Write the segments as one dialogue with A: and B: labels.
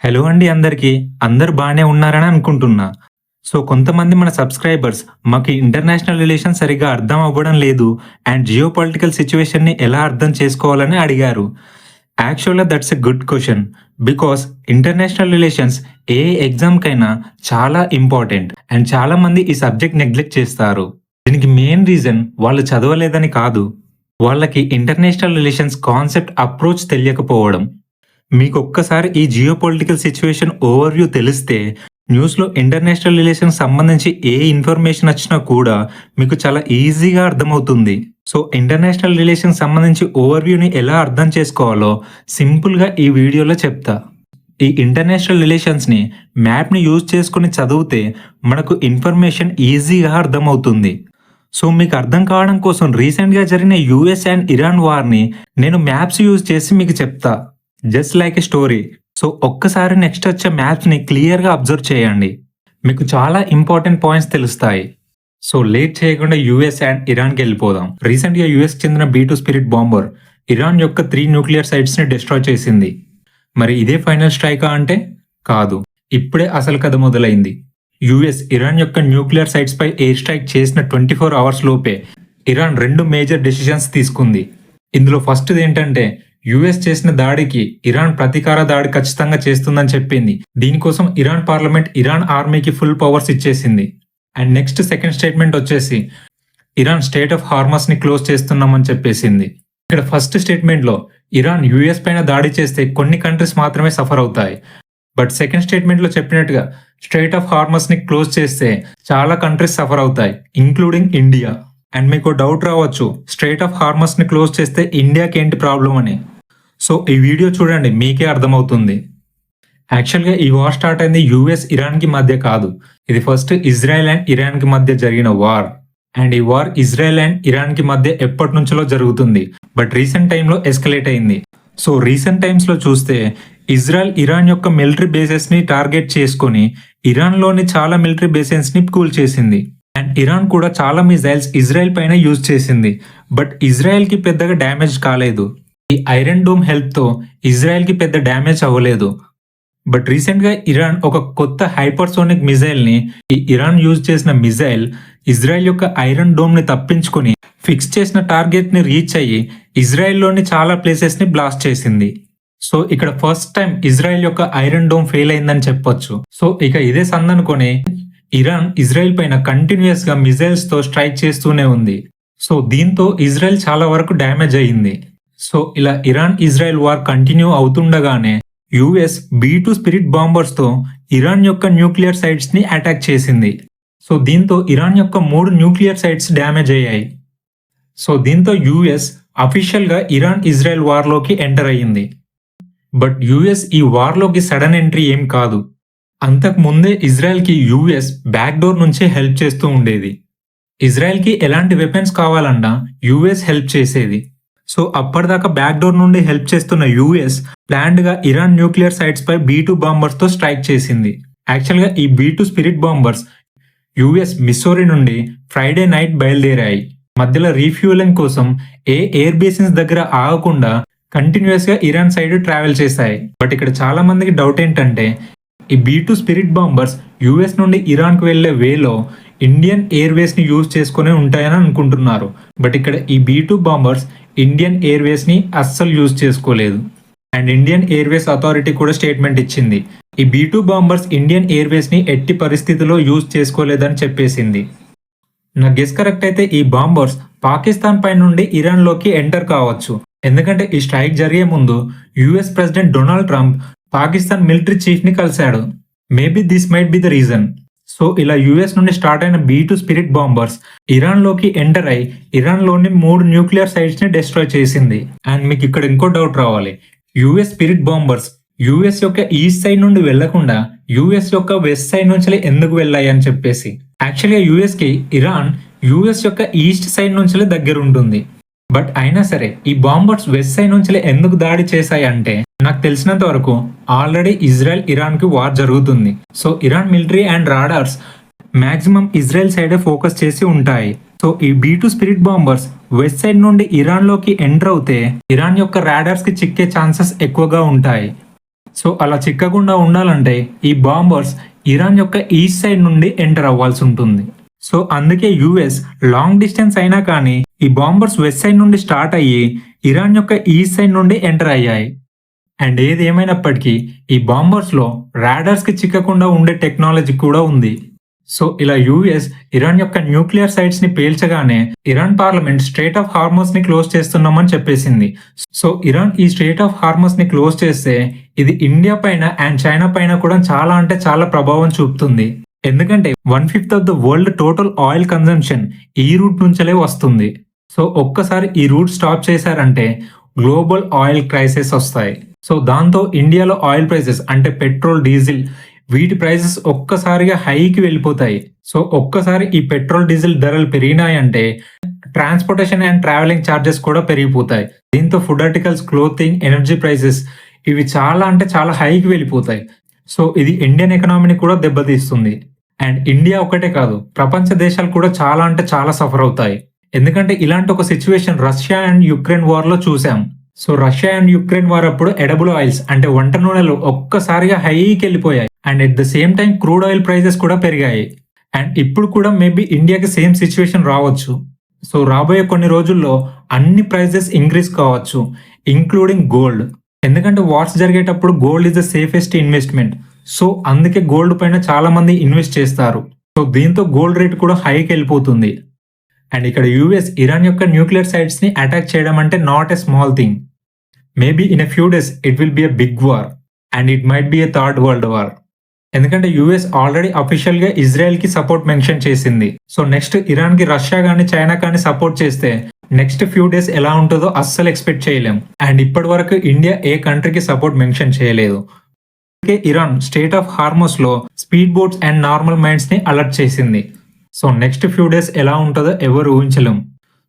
A: Hello అండి అందరికీ. అందరూ బానే ఉన్నారని అనుకుంటున్నా. కొంతమంది మన సబ్‌స్క్రైబర్స్ మాకు ఇంటర్నేషనల్ రిలేషన్స్ సరిగ్గా అర్థం అవ్వడం లేదు అండ్ జియో పొలిటికల్ సిట్యుయేషన్‌ని ఎలా అర్థం చేసుకోవాలని అడిగారు. యాక్చువల్‌గా that's a good question. Because international relations ఏ ఎగ్జామ్‌కైనా చాలా ఇంపార్టెంట్ అండ్ చాలామంది ఈ సబ్జెక్ట్ నెగ్లెక్ట్ చేస్తారు. దీనికి మెయిన్ రీజన్ వాళ్ళు చదవలేదని కాదు. వాళ్ళకి ఇంటర్నేషనల్ రిలేషన్స్ కాన్సెప్ట్ అప్రోచ్ తెలియకపోవడం. మీకొక్కసారి ఈ జియో పొలిటికల్ సిట్యుయేషన్ ఓవర్‌వ్యూ తెలిస్తే, న్యూస్‌లో ఇంటర్నేషనల్ రిలేషన్‌కి సంబంధించి ఏ ఇన్ఫర్మేషన్ వచ్చినా కూడా మీకు చాలా ఈజీగా అర్థమవుతుంది. ఇంటర్నేషనల్ రిలేషన్‌కి సంబంధించి ఓవర్‌వ్యూని ఎలా అర్థం చేసుకోవాలో సింపుల్‌గా ఈ వీడియోలో చెప్తా. ఈ ఇంటర్నేషనల్ రిలేషన్స్‌ని మ్యాప్‌ని యూజ్ చేసుకొని చదివితే మనకు ఇన్ఫర్మేషన్ ఈజీగా అర్థమవుతుంది. మీకు అర్థం కావడం కోసం రీసెంట్‌గా జరిగిన యూఎస్ అండ్ ఇరాన్ వార్‌ని నేను మ్యాప్స్ యూజ్ చేసి మీకు చెప్తా. Just like a story. ఒక్కసారి నెక్స్ట్ వచ్చే మ్యాప్స్‌ని క్లియర్‌గా అబ్జర్వ్ చేయండి. మీకు చాలా ఇంపార్టెంట్ పాయింట్స్ తెలుస్తాయి. లేట్ చేయకుండా యూఎస్ అండ్ ఇరాన్‌కెళ్ళిపోదాం. రీసెంట్‌గా యూఎస్‌కి చెందిన బీ-2 స్పిరిట్ బాంబర్ ఇరాన్ యొక్క 3 న్యూక్లియర్ సైట్స్‌ని డిస్ట్రాయ్ చేసింది. మరి ఇదే ఫైనల్ స్ట్రైకా అంటే? కాదు. ఇప్పుడే అసలు కథ మొదలైంది. యూఎస్ ఇరాన్ యొక్క న్యూక్లియర్ సైట్స్‌పై ఎయిర్ స్ట్రైక్ చేసిన 24 అవర్స్ లోపే ఇరాన్ 2 మేజర్ డెసిషన్స్ తీసుకుంది. ఇందులో ఫస్ట్‌ది ఏంటంటే యూఎస్ చేసిన దాడికి ఇరాన్ ప్రతీకార దాడి ఖచ్చితంగా చేస్తుందని చెప్పింది. దీనికోసం ఇరాన్ పార్లమెంట్ ఇరాన్ ఆర్మీకి ఫుల్ పవర్స్ ఇచ్చేసింది. అండ్ నెక్స్ట్ సెకండ్ స్టేట్మెంట్ వచ్చేసి ఇరాన్ స్టేట్ ఆఫ్ హార్మస్ ని క్లోజ్ చేస్తున్నామని చెప్పేసింది. ఇక్కడ ఫస్ట్ స్టేట్మెంట్ లో ఇరాన్ యూఎస్ పైన దాడి చేస్తే కొన్ని కంట్రీస్ మాత్రమే సఫర్ అవుతాయి. బట్ సెకండ్ స్టేట్మెంట్ లో చెప్పినట్టుగా స్ట్రైట్ ఆఫ్ హార్మస్ ని క్లోజ్ చేస్తే చాలా కంట్రీస్ సఫర్ అవుతాయి, ఇంక్లూడింగ్ ఇండియా. అండ్ మీకు డౌట్ రావచ్చు, స్ట్రైట్ ఆఫ్ హార్మస్ ని క్లోజ్ చేస్తే ఇండియాకి ఏంటి ప్రాబ్లం అని. ఈ వీడియో చూడండి, మీకే అర్థమవుతుంది. యాక్చువల్‌గా ఈ వార్ స్టార్ట్ అయింది యూఎస్ ఇరాన్‌కి మధ్య కాదు. ఇది ఫస్ట్ ఇజ్రాయెల్ అండ్ ఇరాన్‌కి మధ్య జరిగిన వార్. అండ్ ఈ వార్ ఇజ్రాయెల్ అండ్ ఇరాన్‌కి మధ్య ఎప్పటి నుంచో జరుగుతుంది. బట్ రీసెంట్ టైంలో ఎస్కలేట్ అయింది. రీసెంట్ టైమ్స్‌లో చూస్తే ఇజ్రాయెల్ ఇరాన్ యొక్క మిలిటరీ బేసెస్‌ని టార్గెట్ చేసుకొని ఇరాన్‌లోని చాలా మిలిటరీ బేసెస్‌ని కూల్చేసింది. అండ్ ఇరాన్ కూడా చాలా మిజైల్స్ ఇజ్రాయెల్ పైన యూజ్ చేసింది. బట్ ఇజ్రాయెల్‌కి పెద్దగా డ్యామేజ్ కాలేదు. ఈ ఐరన్ డోమ్ హెల్ప్ తో ఇజ్రాయెల్ కి పెద్ద డ్యామేజ్ అవ్వలేదు. బట్ రీసెంట్ గా ఇరాన్ ఒక కొత్త హైపర్సోనిక్ మిజైల్ ని ఇరాన్ యూజ్ చేసిన మిజైల్ ఇజ్రాయెల్ యొక్క ఐరన్ డోమ్ ని తప్పించుకొని ఫిక్స్ చేసిన టార్గెట్ ని రీచ్ అయ్యి ఇజ్రాయెల్ లోని చాలా ప్లేసెస్ ని బ్లాస్ట్ చేసింది. ఇక్కడ ఫస్ట్ టైం ఇజ్రాయెల్ యొక్క ఐరన్ డోమ్ ఫెయిల్ అయిందని చెప్పొచ్చు. ఇక ఇదే సందనుకొని ఇరాన్ ఇజ్రాయెల్ పైన కంటిన్యూస్ గా మిజైల్స్ తో స్ట్రైక్ చేస్తూనే ఉంది. దీంతో ఇజ్రాయెల్ చాలా వరకు డ్యామేజ్ అయ్యింది. ఇలా ఇరాన్ ఇజ్రాయెల్ వార్ కంటిన్యూ అవుతుండగానే యుఎస్ బీ-2 స్పిరిట్ బాంబర్స్ తో ఇరాన్ యొక్క న్యూక్లియర్ సైట్స్ ని అటాక్ చేసింది. దీంతో ఇరాన్ యొక్క 3 న్యూక్లియర్ సైట్స్ డ్యామేజ్ అయ్యాయి. దీంతో యుఎస్ అఫీషియల్ గా ఇరాన్ ఇజ్రాయెల్ వార్ లోకి ఎంటర్ అయ్యింది. బట్ యుఎస్ ఈ వార్ లోకి సడన్ ఎంట్రీ ఏం కాదు. అంతకు ముందే ఇజ్రాయెల్ కి యుఎస్ బ్యాక్ డోర్ నుంచే హెల్ప్ చేస్తూ ఉండేది. ఇజ్రాయెల్ కి ఎలాంటి వెపన్స్ కావాలన్నా యుఎస్ హెల్ప్ చేసేది. అప్పటిదాకా బ్యాక్ డోర్ నుండి హెల్ప్ చేస్తున్న యూఎస్ ప్లాన్డ్ గా ఇరాన్ న్యూక్లియర్ సైట్స్ పై బీ-2 బాంబర్స్ తో స్ట్రైక్ చేసింది. యాక్చువల్ గా ఈ బీ-2 స్పిరిట్ బాంబర్స్ యుఎస్ మిస్సోరీ నుండి ఫ్రైడే నైట్ బయలుదేరాయి. మధ్యలో రీఫ్యూలింగ్ కోసం ఏ ఎయిర్ బేసిన్స్ దగ్గర ఆగకుండా కంటిన్యూస్ గా ఇరాన్ సైడ్ ట్రావెల్ చేశాయి. బట్ ఇక్కడ చాలా మందికి డౌట్ ఏంటంటే ఈ బీ-2 స్పిరిట్ బాంబర్స్ యుఎస్ నుండి ఇరాన్ కు వెళ్లే వేలో ఇండియన్ ఎయిర్వేస్ ని యూజ్ చేసుకుని ఉంటాయని అనుకుంటున్నారు. బట్ ఇక్కడ ఈ బీ-2 బాంబర్స్ ఇండియన్ ఎయిర్వేస్ ని అస్సలు యూజ్ చేసుకోలేదు. అండ్ ఇండియన్ ఎయిర్వేస్ అథారిటీ కూడా స్టేట్మెంట్ ఇచ్చింది. ఈ బీ-2 బాంబర్స్ ఇండియన్ ఎయిర్వేస్ ని ఎట్టి పరిస్థితిలో యూజ్ చేసుకోలేదని చెప్పేసింది. నా గెస్ కరెక్ట్ అయితే ఈ బాంబర్స్ పాకిస్తాన్ పై నుండి ఇరాన్ లోకి ఎంటర్ కావచ్చు. ఎందుకంటే ఈ స్ట్రైక్ జరిగే ముందు US president Donald Trump Pakistan military chief ని కలిశాడు. Maybe this might be the reason. ఇలా యుఎస్ నుండి స్టార్ట్ అయిన బీ-2 స్పిరిట్ బాంబర్స్ ఇరాన్ లోకి ఎంటర్ అయి ఇరాన్ లోని 3 న్యూక్లియర్ సైట్స్ ని డిస్ట్రాయ్ చేసింది. అండ్ మీకు ఇక్కడ ఇంకో డౌట్ రావాలి, యుఎస్ స్పిరిట్ బాంబర్స్ యుఎస్ యొక్క ఈస్ట్ సైడ్ నుండి వెళ్లకుండా యుఎస్ యొక్క వెస్ట్ సైడ్ నుంచి ఎందుకు వెళ్ళాయి అని చెప్పేసి. యాక్చువల్గా యుఎస్ కి ఇరాన్ యుఎస్ యొక్క ఈస్ట్ సైడ్ నుంచి దగ్గర ఉంటుంది. బట్ అయినా సరే ఈ బాంబర్స్ వెస్ట్ సైడ్ నుంచి ఎందుకు దాడి చేశాయి అంటే నాకు తెలిసినంత వరకు ఆల్రెడీ ఇజ్రాయెల్ ఇరాన్ కి వార్ జరుగుతుంది. Iran military and radars maximum Israel సైడే ఫోకస్ చేసి ఉంటాయి. ఈ బీ-2 స్పిరిట్ బాంబర్స్ వెస్ట్ సైడ్ నుండి ఇరాన్ లోకి ఎంటర్ అవుతే ఇరాన్ యొక్క రాడార్స్ కి చిక్కే ఛాన్సెస్ ఎక్కువగా ఉంటాయి. సో అలా చిక్కకుండా ఉండాలంటే ఈ బాంబర్స్ ఇరాన్ యొక్క ఈస్ట్ సైడ్ నుండి ఎంటర్ అవ్వాల్సి ఉంటుంది. సో అందుకే యుఎస్ లాంగ్ డిస్టెన్స్ అయినా కానీ ఈ బాంబర్స్ వెస్ట్ సైడ్ నుండి స్టార్ట్ అయ్యి ఇరాన్ యొక్క ఈస్ట్ సైడ్ నుండి ఎంటర్ అయ్యాయి. అండ్ ఏది ఏమైనప్పటికీ ఈ బాంబర్స్ లో రాడార్స్ కి చిక్కకుండా ఉండే టెక్నాలజీ కూడా ఉంది. సో ఇలా యుఎస్ ఇరాన్ యొక్క న్యూక్లియర్ సైట్స్ ని పేల్చగానే ఇరాన్ పార్లమెంట్ స్ట్రేట్ ఆఫ్ హార్మస్ ని క్లోజ్ చేస్తున్నామని చెప్పేసింది. సో ఇరాన్ ఈ స్ట్రేట్ ఆఫ్ హార్మస్ ని క్లోజ్ చేస్తే ఇది ఇండియా పైన అండ్ చైనా పైన కూడా చాలా అంటే చాలా ప్రభావం చూపుతుంది. ఎందుకంటే 1/5 of the world total oil consumption ఈ రూట్ నుంచే వస్తుంది. సో ఒక్కసారి ఈ రూట్ స్టాప్ చేశారంటే గ్లోబల్ ఆయిల్ క్రైసిస్ వస్తాయి. సో దాంతో ఇండియాలో ఆయిల్ ప్రైసెస్ అంటే పెట్రోల్, డీజిల్ వీటి ప్రైసెస్ ఒక్కసారిగా హైకి వెళ్ళిపోతాయి. సో ఒక్కసారి ఈ పెట్రోల్, డీజిల్ ధరలు పెరిగినాయంటే ట్రాన్స్పోర్టేషన్ అండ్ ట్రావెలింగ్ ఛార్జెస్ కూడా పెరిగిపోతాయి. దీంతో food articles, clothing, energy prices ఇవి చాలా అంటే చాలా హైకి వెళ్ళిపోతాయి. సో ఇది ఇండియన్ ఎకనామీని కూడా దెబ్బతీస్తుంది. అండ్ ఇండియా ఒకటే కాదు, ప్రపంచ దేశాలు కూడా చాలా అంటే చాలా సఫర్ అవుతాయి. ఎందుకంటే ఇలాంటి ఒక situation Russia and Ukraine war లో చూసాం. So Russia and Ukraine war అప్పుడు ఎడబుల్ ఆయిల్స్ అంటే వంట నూనెలు ఒక్కసారిగా హైకి వెళ్ళిపోయాయి. And at the same time crude oil prices కూడా పెరిగాయి. అండ్ ఇప్పుడు కూడా మేబీ ఇండియాకి సేమ్ సిచ్యువేషన్ రావచ్చు. సో రాబోయే కొన్ని రోజుల్లో అన్ని ప్రైసెస్ ఇంక్రీజ్ కావచ్చు, ఇంక్లూడింగ్ గోల్డ్. ఎందుకంటే వార్స్ జరిగేటప్పుడు gold is the safest investment. So అందుకే గోల్డ్ పైన చాలా మంది ఇన్వెస్ట్ చేస్తారు. సో దీంతో గోల్డ్ రేట్ కూడా హైకి వెళ్ళిపోతుంది. అండ్ ఇక్కడ యుఎస్ ఇరాన్ యొక్క న్యూక్లియర్ సైట్స్ ని అటాక్ చేయడం అంటే not a small thing. Maybe in a few days it will be a big war and it might be a third world war. ఎందుకంటే US already official గా Israel కి support mention చేసింది. So next Iran కి Russia కానీ China కానీ support చేస్తే next few days ఎలా ఉంటుందో అస్సలు ఎక్స్పెక్ట్ చేయలేం. అండ్ ఇప్పటి వరకు ఇండియా ఏ కంట్రీకి సపోర్ట్ మెన్షన్ చేయలేదు. అందుకే ఇరాన్ స్టేట్ ఆఫ్ హార్మోస్ లో speed boats and normal minds ని అలర్ట్ చేసింది. సో నెక్స్ట్ ఫ్యూ డేస్ ఎలా ఉంటుందో ఎవరు ఊహించలేం.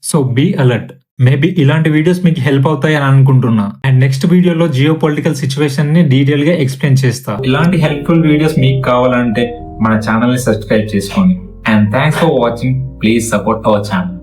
A: So be alert. మేబీ ఇలాంటి వీడియోస్ మీకు హెల్ప్ అవుతాయి అని అనుకుంటున్నా. అండ్ నెక్స్ట్ వీడియోలో జియో పొలిటికల్ సిచ్యువేషన్ ని డీటెయిల్ గా ఎక్స్ప్లెయిన్ చేస్తా. ఇలాంటి హెల్ప్ఫుల్ వీడియోస్ మీకు కావాలంటే మన ఛానల్ ని సబ్స్క్రైబ్ చేసుకోండి. And thanks for watching. Please support our channel.